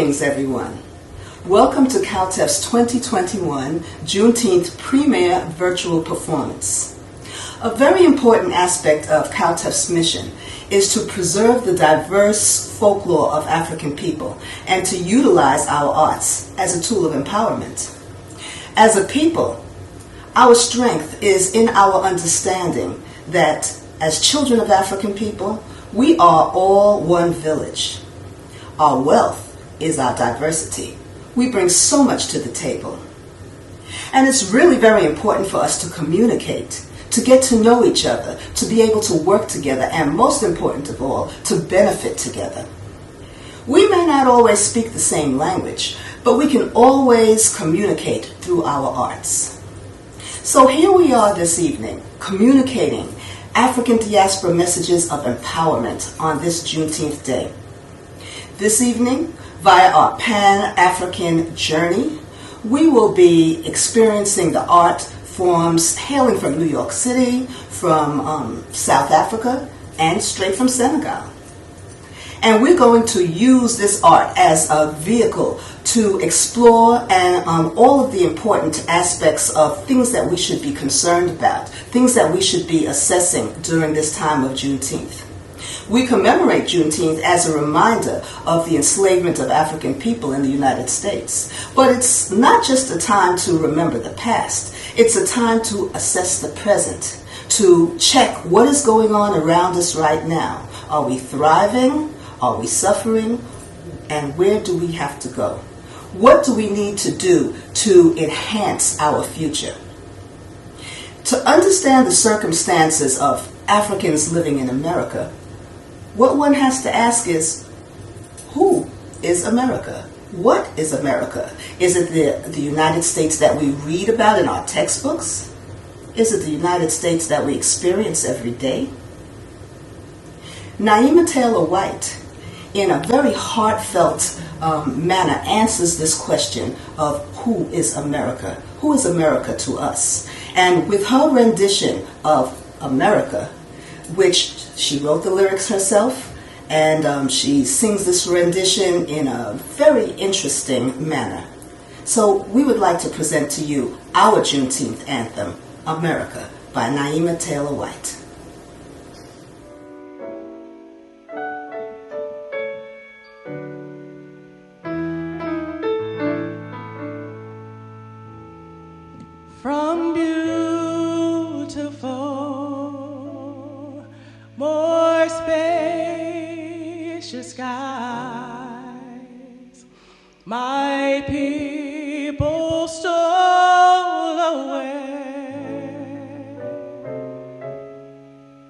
Greetings, everyone. Welcome to KowTeff's 2021 Juneteenth Premier Virtual Performance. A very important aspect of KowTeff's mission is to preserve the diverse folklore of African people and to utilize our arts as a tool of empowerment. As a people, our strength is in our understanding that as children of African people, we are all one village. Our wealth is our diversity. We bring so much to the table. And it's really very important for us to communicate, to get to know each other, to be able to work together, and most important of all, to benefit together. We may not always speak the same language, but we can always communicate through our arts. So here we are this evening, communicating African diaspora messages of empowerment on this Juneteenth day. This evening, via our Pan-African journey, we will be experiencing the art forms hailing from New York City, from South Africa, and straight from Senegal. And we're going to use this art as a vehicle to explore and all of the important aspects of things that we should be concerned about, things that we should be assessing during this time of Juneteenth. We commemorate Juneteenth as a reminder of the enslavement of African people in the United States. But it's not just a time to remember the past. It's a time to assess the present, to check what is going on around us right now. Are we thriving? Are we suffering? And where do we have to go? What do we need to do to enhance our future? To understand the circumstances of Africans living in America, what one has to ask is, who is America? What is America? Is it the United States that we read about in our textbooks? Is it the United States that we experience every day? Nyema Taylor-White, in a very heartfelt manner, answers this question of who is America? Who is America to us? And with her rendition of America, which she wrote the lyrics herself, and she sings this rendition in a very interesting manner. So we would like to present to you our Juneteenth anthem, America, by Nyema Taylor-White. From beautiful, more spacious skies, my people stole away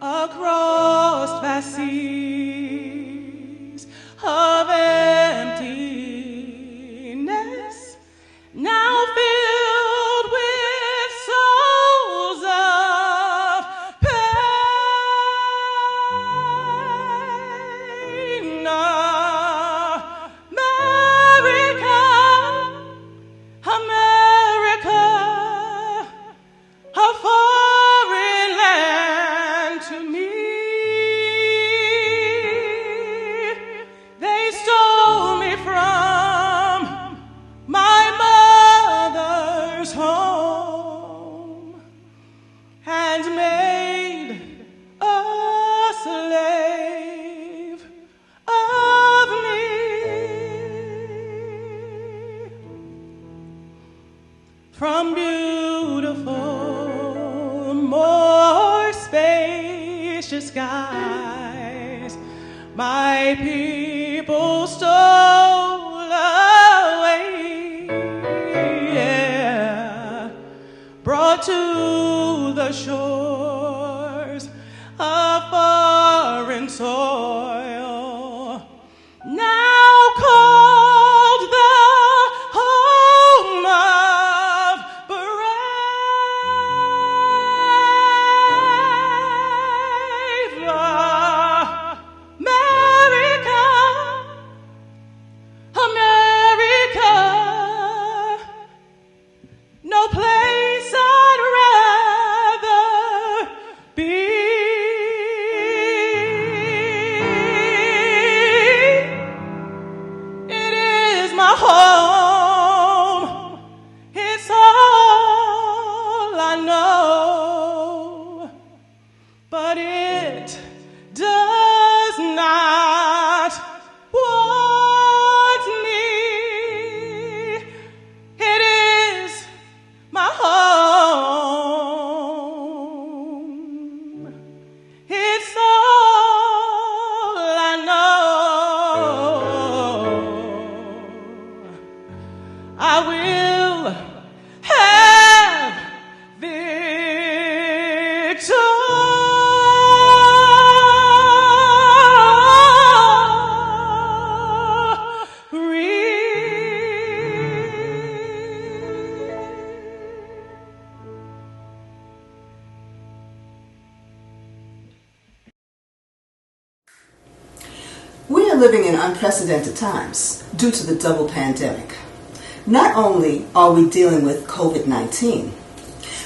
across vast seas of emptiness, now filled with souls of pain. America, a foreign land to me. They stole me from my mother's home and made a slave of me. From beautiful, more spacious skies, my people stole away, yeah, brought to the shores of foreign soil, now called the home of brave America, America, no place I'd rather living in unprecedented times due to the double pandemic. Not only are we dealing with COVID-19,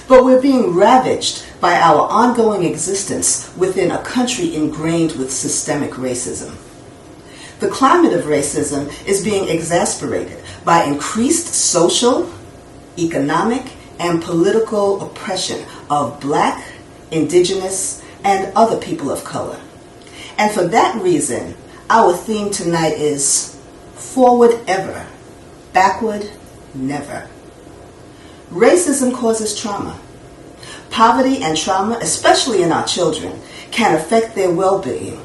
but we're being ravaged by our ongoing existence within a country ingrained with systemic racism. The climate of racism is being exacerbated by increased social, economic, and political oppression of Black, Indigenous, and other people of color. And for that reason, our theme tonight is Forward Ever, Backward Never. Racism causes trauma. Poverty and trauma, especially in our children, can affect their well-being,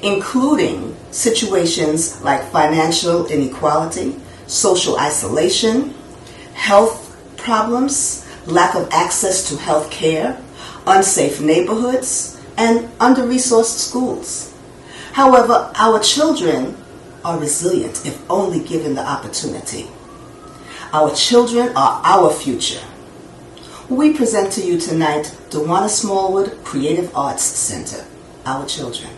including situations like financial inequality, social isolation, health problems, lack of access to health care, unsafe neighborhoods, and under-resourced schools. However, our children are resilient if only given the opportunity. Our children are our future. We present to you tonight Dewana Smallwood Creative Arts Center, Our Children.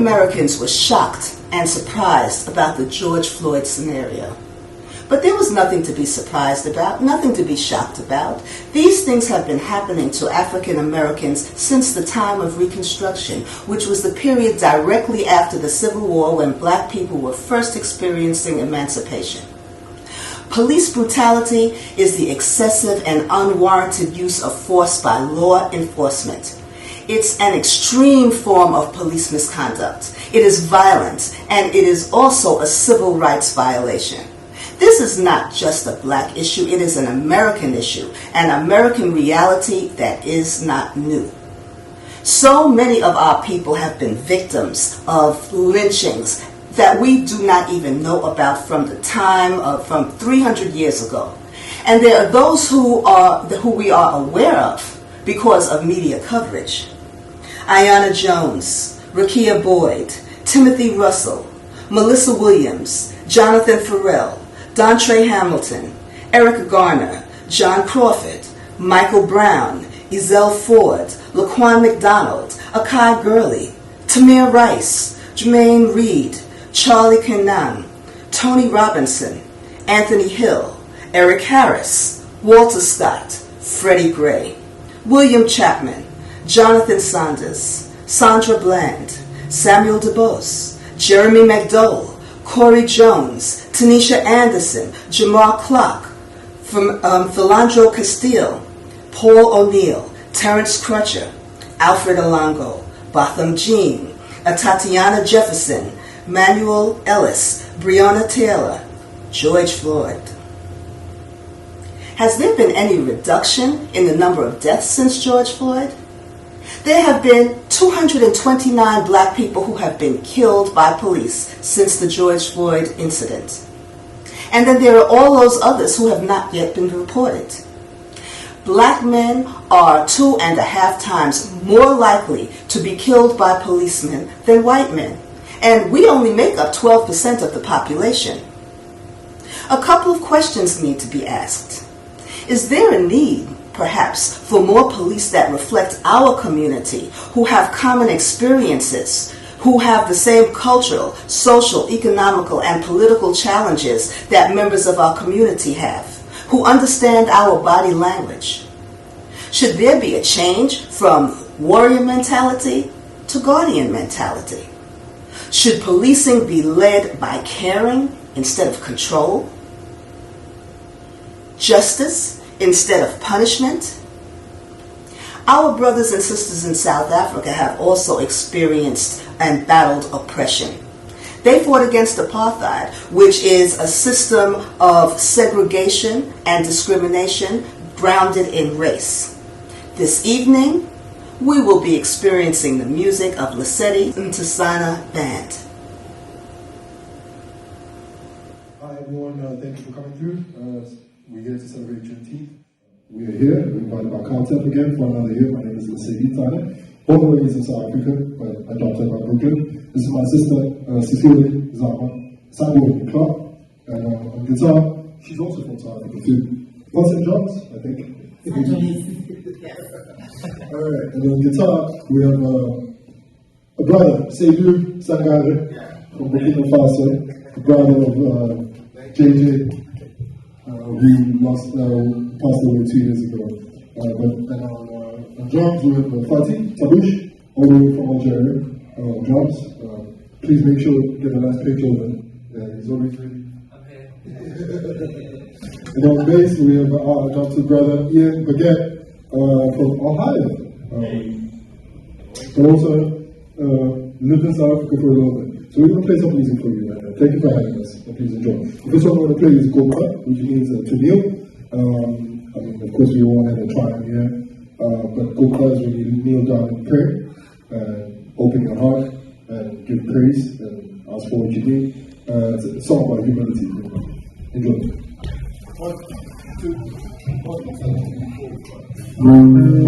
Americans were shocked and surprised about the George Floyd scenario. But there was nothing to be surprised about, nothing to be shocked about. These things have been happening to African Americans since the time of Reconstruction, which was the period directly after the Civil War when black people were first experiencing emancipation. Police brutality is the excessive and unwarranted use of force by law enforcement. It's an extreme form of police misconduct. It is violent, and it is also a civil rights violation. This is not just a black issue, it is an American issue, an American reality that is not new. So many of our people have been victims of lynchings that we do not even know about from the time of from 300 years ago. And there are those who we are aware of because of media coverage. Aiyana Jones, Rakia Boyd, Timothy Russell, Melissa Williams, Jonathan Farrell, Dontre Hamilton, Erica Garner, John Crawford, Michael Brown, Ezell Ford, Laquan McDonald, Akai Gurley, Tamir Rice, Jermaine Reed, Charlie Kenan, Tony Robinson, Anthony Hill, Eric Harris, Walter Scott, Freddie Gray, William Chapman, Jonathan Saunders, Sandra Bland, Samuel DuBose, Jeremy McDowell, Corey Jones, Tanisha Anderson, Jamar Clark, Philandro Castile, Paul O'Neill, Terrence Crutcher, Alfred Alongo, Botham Jean, Tatiana Jefferson, Manuel Ellis, Breonna Taylor, George Floyd. Has there been any reduction in the number of deaths since George Floyd? There have been 229 black people who have been killed by police since the George Floyd incident. And then there are all those others who have not yet been reported. Black men are 2.5 times more likely to be killed by policemen than white men. And we only make up 12% of the population. A couple of questions need to be asked. Is there a need, perhaps, for more police that reflect our community, who have common experiences, who have the same cultural, social, economical, and political challenges that members of our community have, who understand our body language? Should there be a change from warrior mentality to guardian mentality? Should policing be led by caring instead of control? Justice instead of punishment? Our brothers and sisters in South Africa have also experienced and battled oppression. They fought against apartheid, which is a system of segregation and discrimination grounded in race. This evening, we will be experiencing the music of Lesedi Ntsane Band. Hi everyone, thank you for coming through. We're here to celebrate Juneteenth. We are here, we're invited by KowTeff again for another year. My name is Lesedi, all the way in South Africa, but adopted by Brooklyn. This is my sister, Cecilia Zabo Clark, and on guitar, she's also from South Africa too. From St. John's, I think. Alright, and on guitar, we have a brother, Sewaa Codrington, from Burkina Faso, the brother of JJ, who passed away 2 years ago. But on drums, we have Fatih Tabush, all the way from Algeria, on drums. Please make sure you get a nice picture of him. Yeah, he's always really... And on bass, we have our adopted brother, Ian Baguette, from Ohio. But also lived in South Africa for a little bit. So we're going to play some music for you right now. Thank you for having us. Please enjoy. The first one we're going to play is Gopa, which means to kneel. Of course, we all had a triumph here. But Gopa is when you kneel down and pray, open your heart, and give praise, and ask for what you need. It's a song about humility. Enjoy. 1, 2, 1.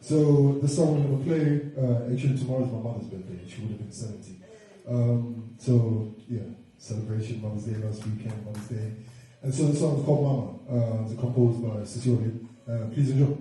So the song we're going to play, actually tomorrow's my mother's birthday. She would have been 70. So yeah, celebration, Mother's Day last weekend, Mother's Day. And so the song is called Mama. It's composed by Sewaa. Please enjoy.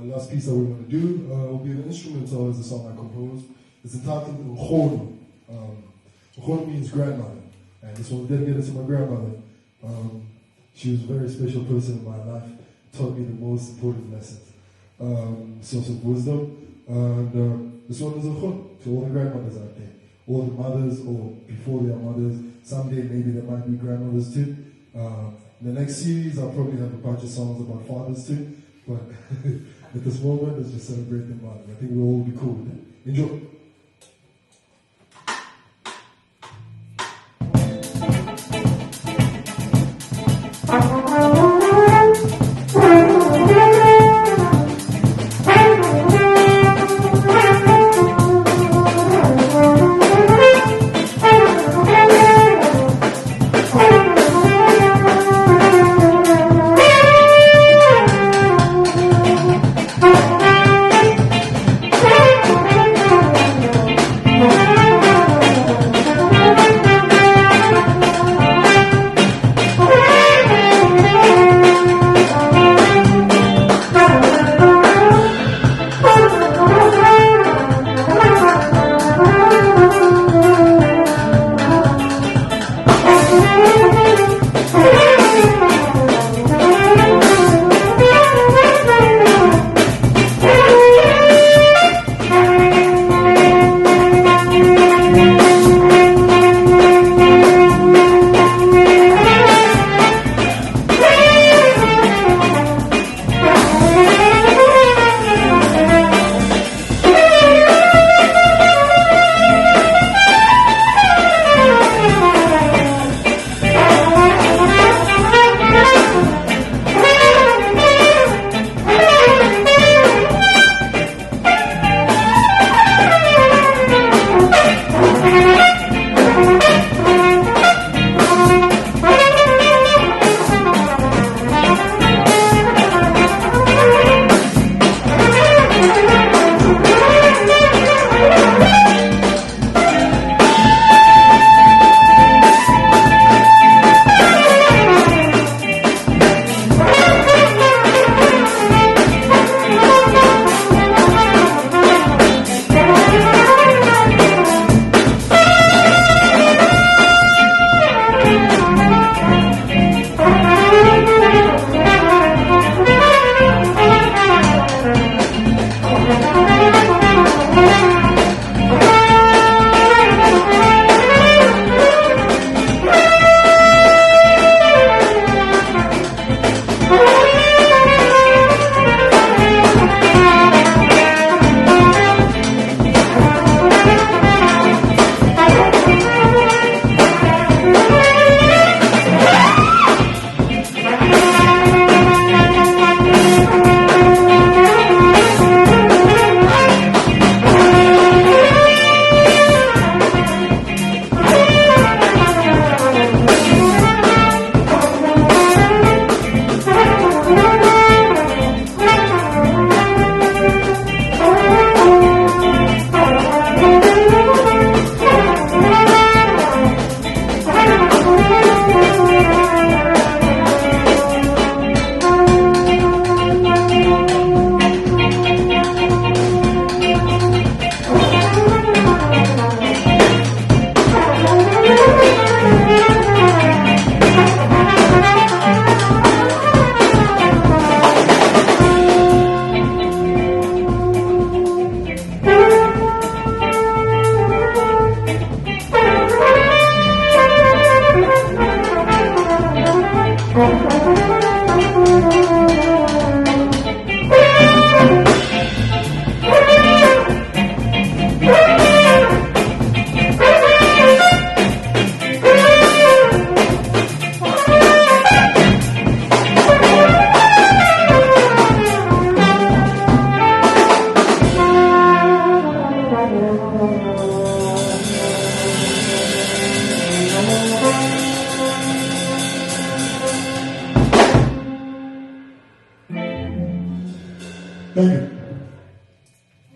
Last piece that we're going to do will be an instrumental as the song I composed. It's entitled Nkgono. Nkgono means grandmother, and this one's dedicated to my grandmother. She was a very special person in my life, taught me the most important lessons, source of wisdom. And this one is a Nkgono to all the grandmothers out there, all the mothers or before their mothers. Someday maybe there might be grandmothers too. In the next series, I'll probably have a bunch of songs about fathers too, but at this moment, let's just celebrate the mother. I think we'll all be cool with it. Enjoy.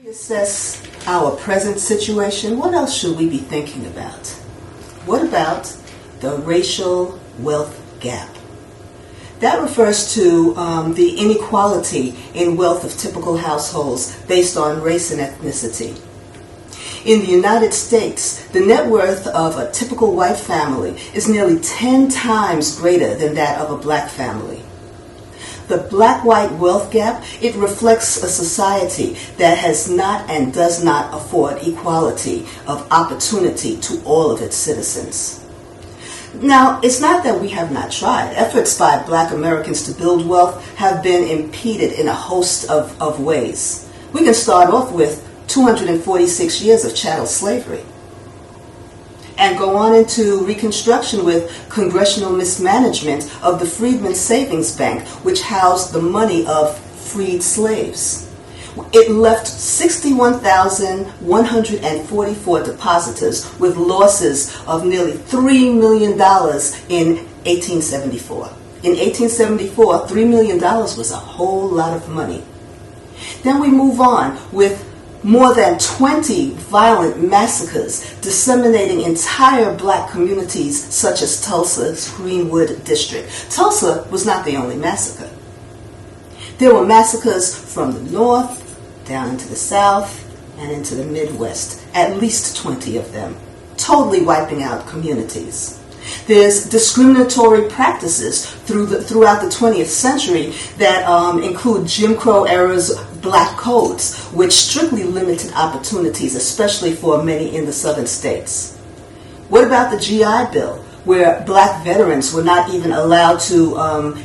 Assess our present situation. What else should we be thinking about? What about the racial wealth gap? That refers to the inequality in wealth of typical households based on race and ethnicity. In the United States, the net worth of a typical white family is nearly 10 times greater than that of a black family. The black-white wealth gap, it reflects a society that has not and does not afford equality of opportunity to all of its citizens. Now, it's not that we have not tried. Efforts by black Americans to build wealth have been impeded in a host of ways. We can start off with 246 years of chattel slavery, and go on into Reconstruction with congressional mismanagement of the Freedmen's Savings Bank, which housed the money of freed slaves. It left 61,144 depositors with losses of nearly $3 million in 1874. In 1874, $3 million was a whole lot of money. Then we move on with more than 20 violent massacres disseminating entire black communities such as Tulsa's Greenwood District. Tulsa was not the only massacre. There were massacres from the north, down into the south, and into the Midwest, at least 20 of them, totally wiping out communities. There's discriminatory practices throughout the 20th century that include Jim Crow era's black codes, which strictly limited opportunities, especially for many in the southern states. What about the GI Bill, where black veterans were not even allowed to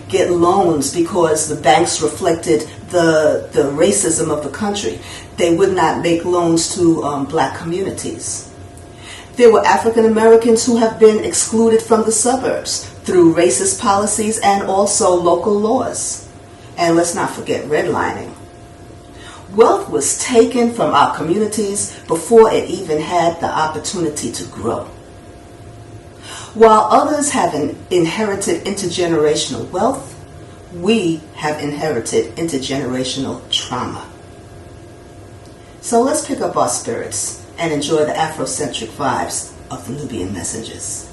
get loans because the banks reflected the racism of the country? They would not make loans to black communities. There were African Americans who have been excluded from the suburbs through racist policies and also local laws. And let's not forget redlining. Wealth was taken from our communities before it even had the opportunity to grow. While others have inherited intergenerational wealth, we have inherited intergenerational trauma. So let's pick up our spirits and enjoy the Afrocentric vibes of the Nubian Messengers.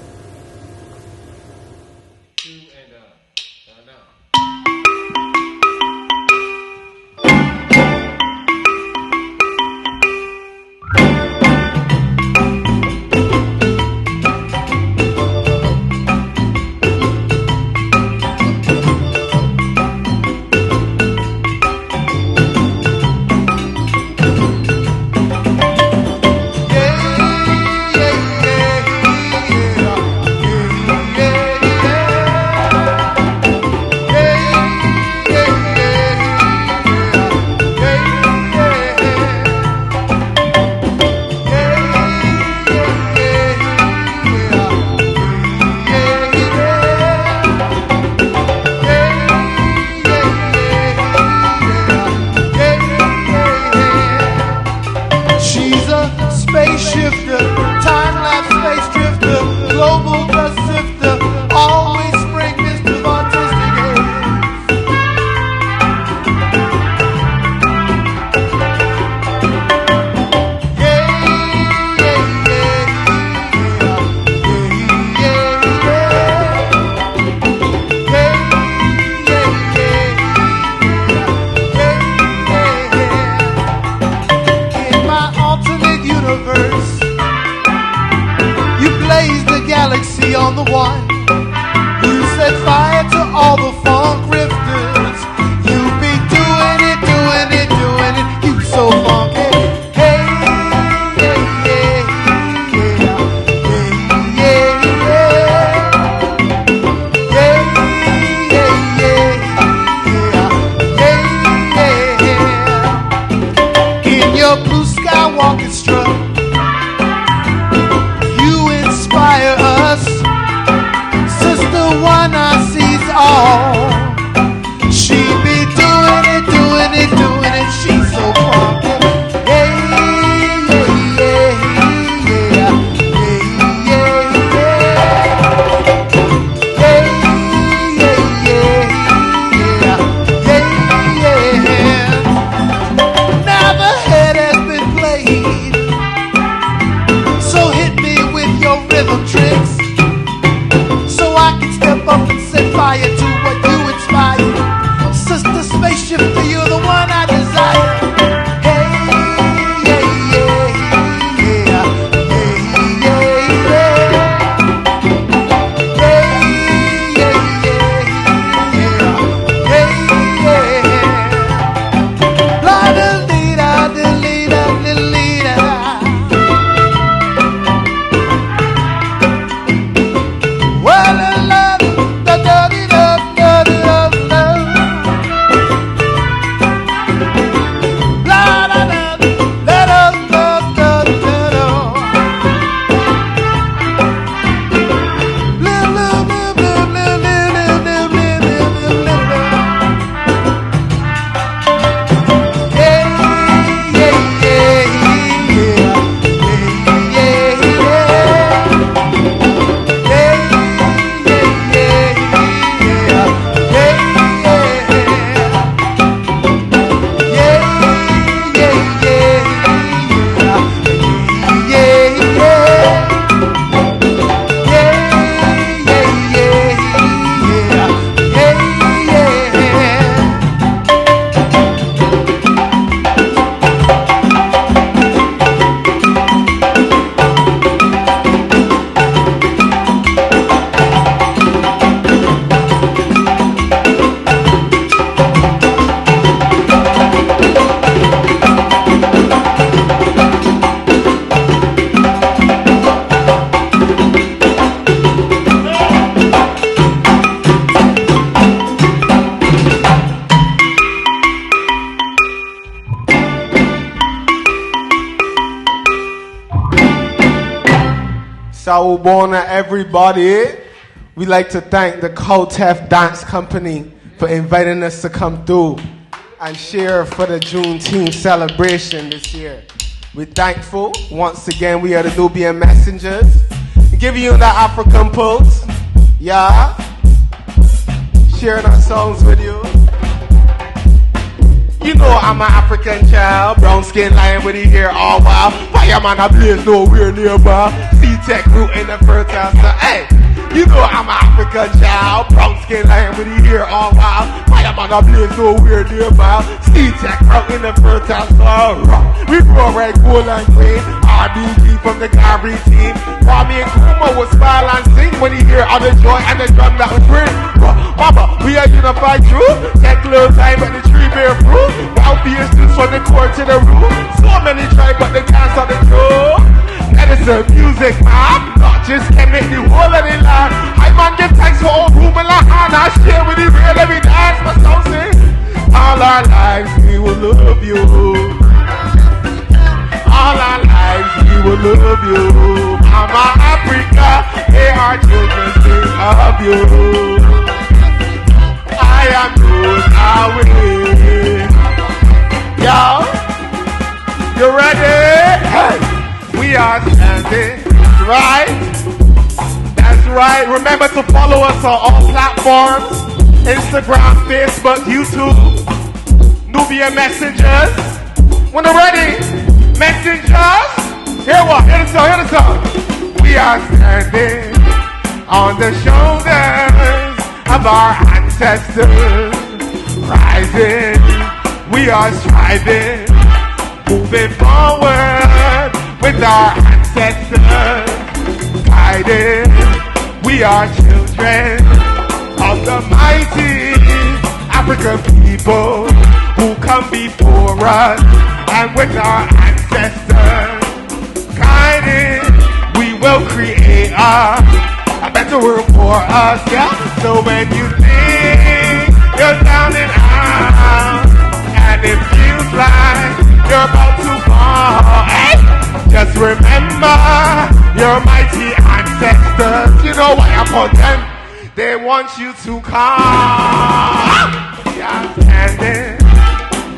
jump up and set fire to what you inspire. Sister Spaceship, to you the one I desire. Sawubona, everybody. We'd like to thank the KowTeff Dance Company for inviting us to come through and share for the Juneteenth celebration this year. We're thankful. Once again, we are the Nubian Messengers. Giving you the African pulse. Yeah. Sharing our songs with you. You know I'm an African child, brown skin lion with the hair all wild. Fireman I blaze nowhere nearby. C-Tech root in the fertile soil. Hey, you know I'm an African child, brown skin lion with the hair all wild. Fireman I blaze nowhere nearby. C-Tech root in the fertile soil. We grow red, gold and green. RBG from the Gabri team. Kwame and Kuma will smile and sing when he hear all the joy and the drum that was ring. Mama, we are unified truth. Take little time at the tree bear fruit. Now be a student from the core to the root. So many try but they can't stop the truth. Medicine, music, man. Not just can make the whole of the land. I man give thanks for all room and la hand. I share with the real every dance. But don't say, all our lives we will love you. All our lives we will love you. Mama Africa, hey our children, they love you. I am good, I will. Yo, you ready? Hey, we are standing, right? That's right. Remember to follow us on all platforms. Instagram, Facebook, YouTube. Nubian Messengers. When they're ready, Messengers. Here what? Hear the song, hear the song. We are standing on the shoulders of our ancestors. Rising, we are striving, moving forward with our ancestors. Guided, we are children of the mighty African people who come before us, and with our ancestors guided, we will create a better world for us, yeah? So when you think you're down and out, and it feels like you're about to fall, hey, just remember your mighty ancestors. You know why I put them? They want you to come. We are standing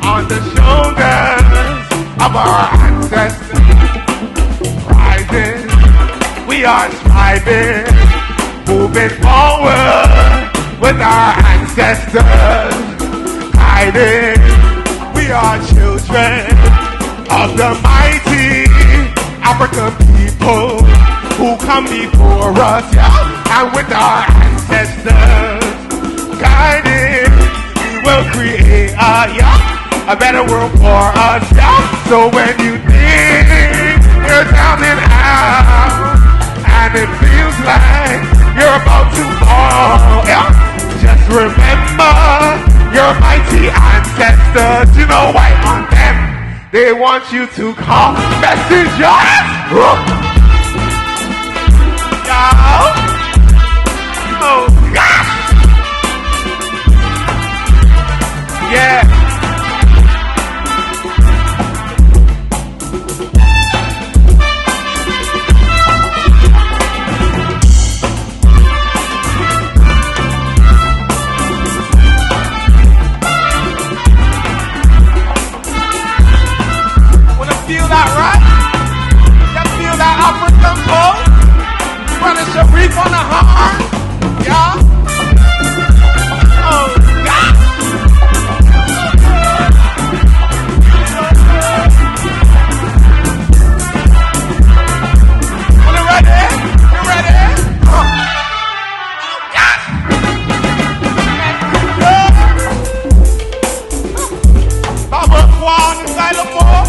on the shoulders of our ancestors. Rising, we are striving, moving forward with our ancestors. Guided, we are children of the mighty African people who come before us, yeah? And with our ancestors ancestors. Guided, we will create a better world for us. So when you think you're down and out, and it feels like you're about to fall, just remember your mighty ancestors. You know why on them they want you to call messengers. Oh gosh. Yeah. Feel that, right? You feel that African pulse? Running Sharif on the heart? Yeah? Oh, God! When you ready? You ready? Oh, God! Baba Kwan inside the ball.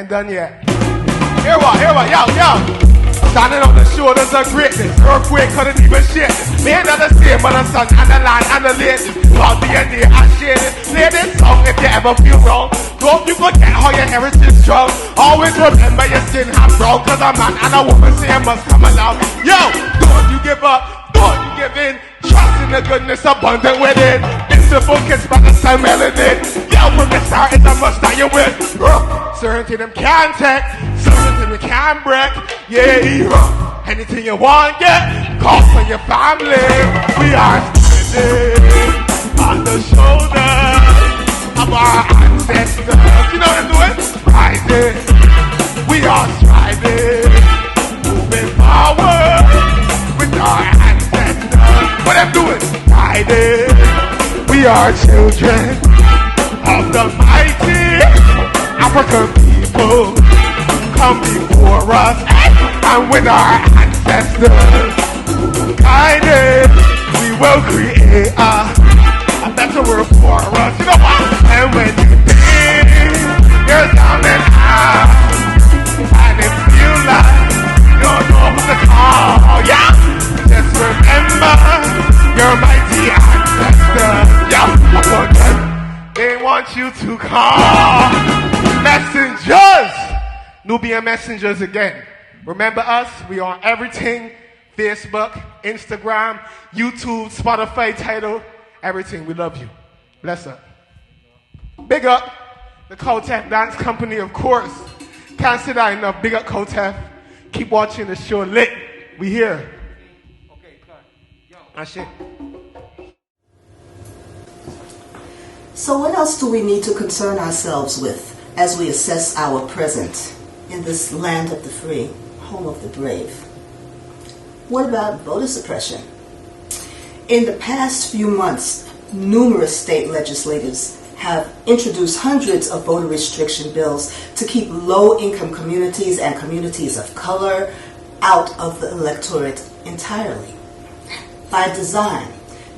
Done yet. Here what, yo. Standing on the shoulders of greatness, earthquake couldn't even shake this. Made of the same mother, son, and the land, and the ladies. About DNA, I share this. Play this song if you ever feel wrong. Don't you forget how your heritage strong. Always remember your skin half brown, cause a man and a woman say must come along. Yo, don't you give up, don't you give in. Trust in the goodness abundant within. Simple kiss by the sun melanin. Yo, from the start it's a must that you win. Certainty them can't take, certainty them can't break. Yeah, anything you want, get call for your family. We are standing on the shoulders of our ancestors. You know what I'm doing? Rising, we are striving, moving forward with our ancestors. What I'm doing? Guiding. We are children of the mighty African people. Come before us and with our ancestors guided, we will create a better world for us. You know what? And when you think you're down and out, and it feels like you don't know who to call, yeah, just remember your mighty ancestors. They want you to call messengers. Nubian Messengers again. Remember us? We are on everything. Facebook, Instagram, YouTube, Spotify, Tidal, everything. We love you. Bless up. Big up the KowTeff Dance Company, of course. Can't say that enough. Big up KowTeff. Keep watching the show lit. We here. Okay, cut. Yo. That shit. So what else do we need to concern ourselves with as we assess our present in this land of the free, home of the brave? What about voter suppression? In the past few months, numerous state legislators have introduced hundreds of voter restriction bills to keep low-income communities and communities of color out of the electorate entirely. By design,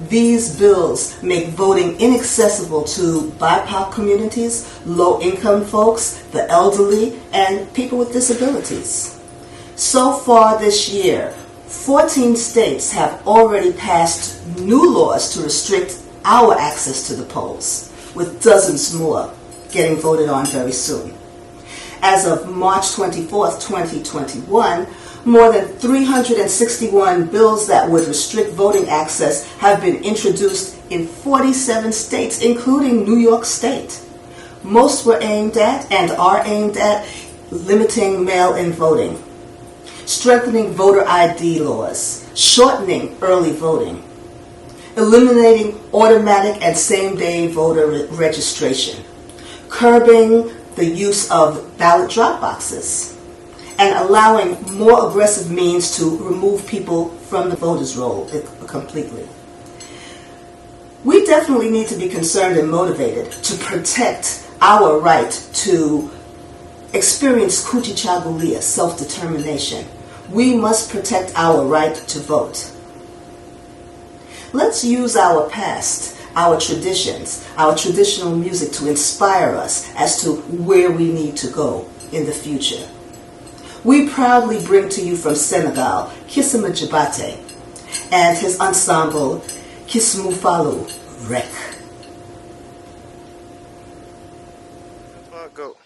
these bills make voting inaccessible to BIPOC communities, low-income folks, the elderly, and people with disabilities. So far this year, 14 states have already passed new laws to restrict our access to the polls, with dozens more getting voted on very soon. As of March 24th, 2021, More than 361 bills that would restrict voting access have been introduced in 47 states, including New York State. Most were aimed at and are aimed at limiting mail-in voting, strengthening voter ID laws, shortening early voting, eliminating automatic and same-day voter registration, curbing the use of ballot drop boxes, and allowing more aggressive means to remove people from the voters' roll completely. We definitely need to be concerned and motivated to protect our right to experience Kuchichagulia, self-determination. We must protect our right to vote. Let's use our past, our traditions, our traditional music to inspire us as to where we need to go in the future. We proudly bring to you from Senegal, Kissmoufallou and his ensemble, Kissmoufallou Rekkk. Go.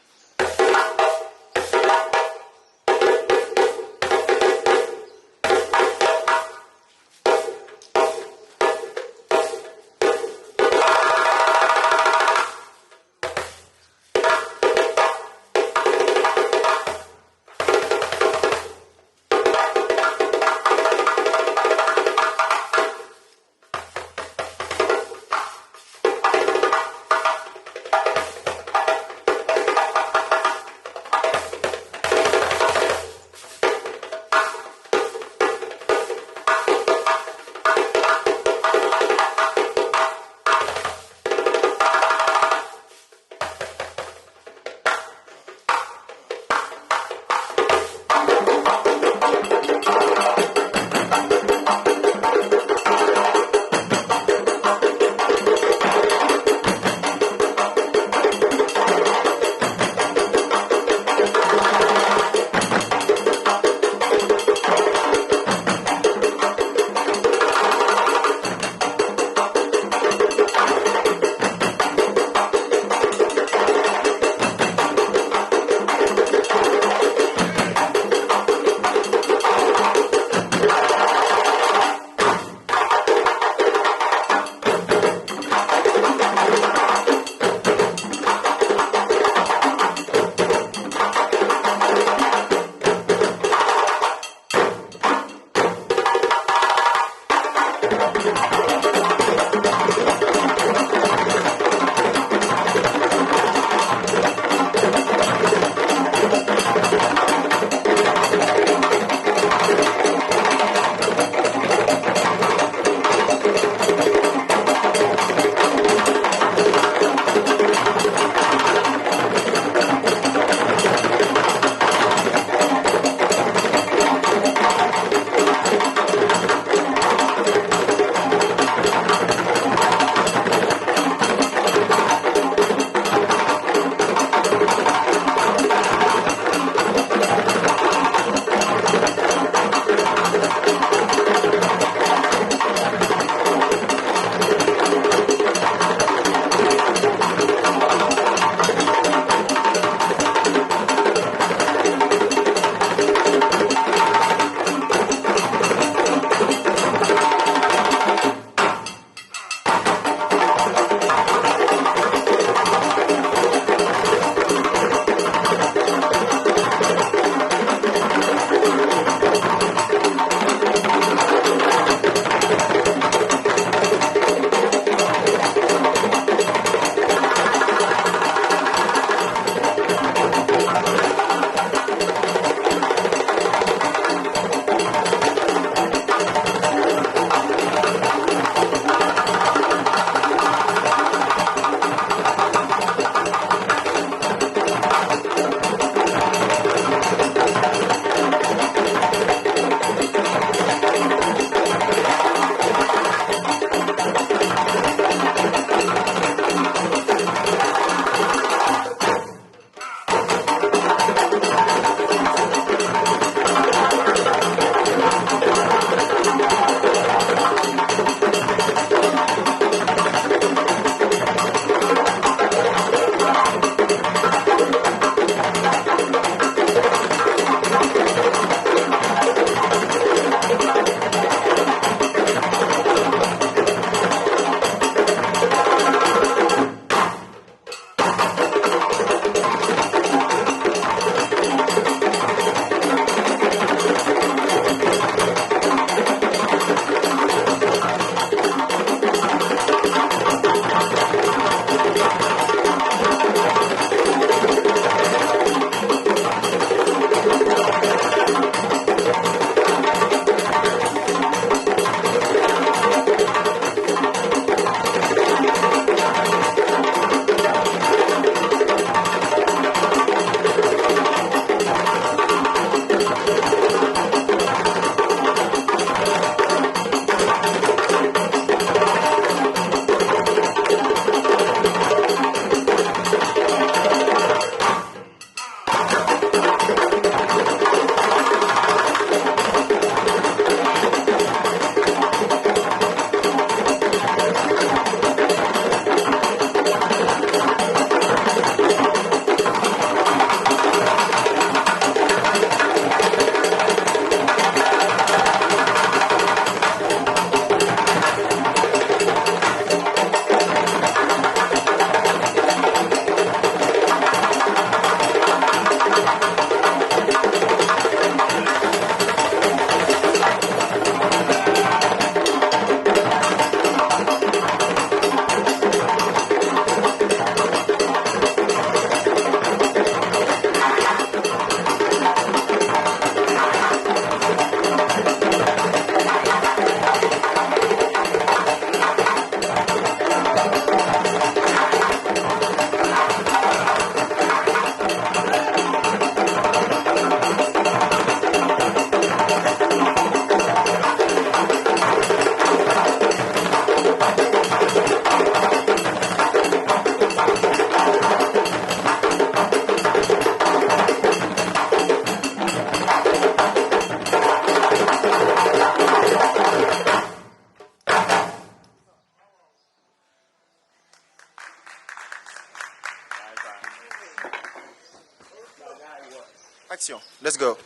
Action. Let's go.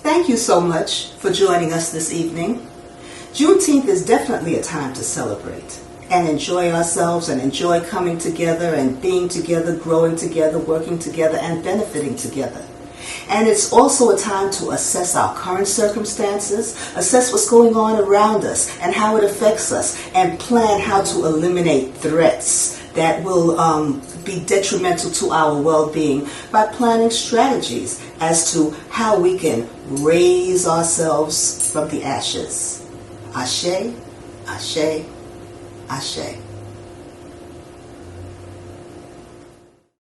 Thank you so much for joining us this evening. Juneteenth is definitely a time to celebrate and enjoy ourselves and enjoy coming together and being together, growing together, working together, and benefiting together. And it's also a time to assess our current circumstances, assess what's going on around us and how it affects us, and plan how to eliminate threats that will be detrimental to our well-being by planning strategies as to how we can raise ourselves from the ashes. Ashe, ashe, ashe.